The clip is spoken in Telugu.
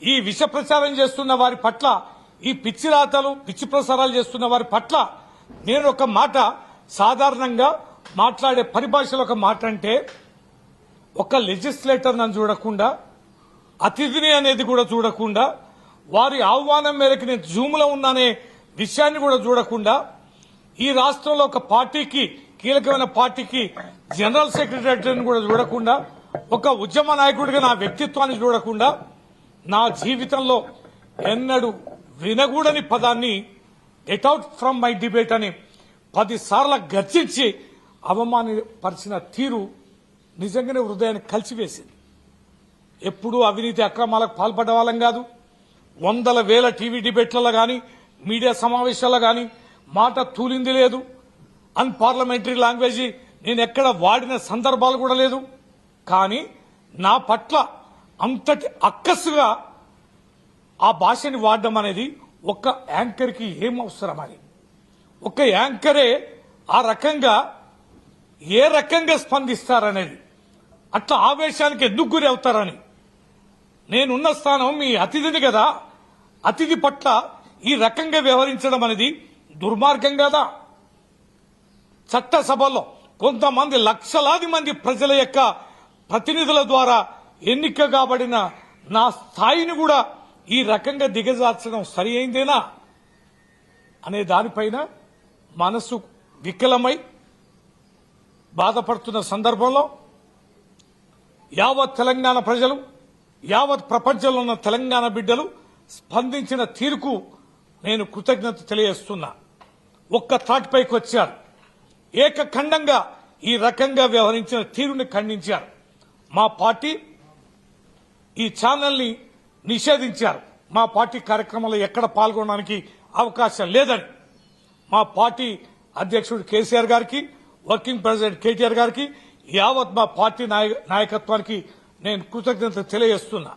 ఈ విష ప్రచారం చేస్తున్న వారి పట్ల, ఈ పిచ్చి రాతలు పిచ్చి ప్రసారాలు చేస్తున్న వారి పట్ల నేను ఒక మాట సాధారణంగా మాట్లాడే పరిభాషలో ఒక మాట అంటే, ఒక లెజిస్లేటర్ నన్ను చూడకుండా, అతిథిని అనేది కూడా చూడకుండా, వారి ఆహ్వానం మేరకు నేను జూమ్లో ఉన్నానే విషయాన్ని కూడా చూడకుండా, ఈ రాష్ట్రంలో ఒక పార్టీకి, కీలకమైన పార్టీకి జనరల్ సెక్రటరీని కూడా చూడకుండా, ఒక ఉద్యమ నాయకుడిగా నా వ్యక్తిత్వాన్ని చూడకుండా, నా జీవితంలో ఎన్నడూ వినగూడని పదాన్ని get out from my debate అని 10 సార్లు గర్జించి అవమానపరిచిన తీరు నిజంగానే హృదయాన్ని కలిసివేసింది. ఎప్పుడూ అవినీతి అక్రమాలకు పాల్పడ్డ వాళ్ళం కాదు. వందల వేల టీవీ డిబేట్లలో గాని, మీడియా సమావేశాల్లో గాని మాట తూలింది లేదు. అన్పార్లమెంటరీ లాంగ్వేజ్ నేను ఎక్కడ వాడిన సందర్భాలు కూడా లేదు. కానీ నా పట్ల అంతటి అక్కసుగా ఆ భాషని వాడడం అనేది ఒక యాంకర్కి ఏం అవసరమని, ఒక యాంకరే ఆ రకంగా ఏ రకంగా స్పందిస్తారనేది, అట్లా ఆవేశానికి ఎందుకు గురి అవుతారని. నేనున్న స్థానం మీ అతిథిని కదా, అతిథి పట్ల ఈ రకంగా వ్యవహరించడం అనేది దుర్మార్గం కదా. చట్టసభలో కొంతమంది లక్షలాది మంది ప్రజల యొక్క ప్రతినిధుల ద్వారా ఎన్నిక కాబడిన నా స్థాయిని కూడా ఈ రకంగా దిగజార్చడం సరి అయిందేనా అనే దానిపైన మనసు వికలమై బాధపడుతున్న సందర్భంలో యావత్ తెలంగాణ ప్రజలు, యావత్ ప్రపంచంలో ఉన్న తెలంగాణ బిడ్డలు స్పందించిన తీరుకు నేను కృతజ్ఞత తెలియజేస్తున్నా. ఒక్క తాటిపైకి వచ్చారు, ఏకఖండంగా ఈ రకంగా వ్యవహరించిన తీరుని ఖండించారు. మా పార్టీ ఈ ఛానల్ని నిషేధించారు. మా పార్టీ కార్యక్రమంలో ఎక్కడ పాల్గొనడానికి అవకాశం లేదని మా పార్టీ అధ్యక్షుడు కేసీఆర్ గారికి, వర్కింగ్ ప్రెసిడెంట్ కేటీఆర్ గారికి, యావత్ మా పార్టీ నాయకత్వానికి నేను కృతజ్ఞత తెలియజేస్తున్నా.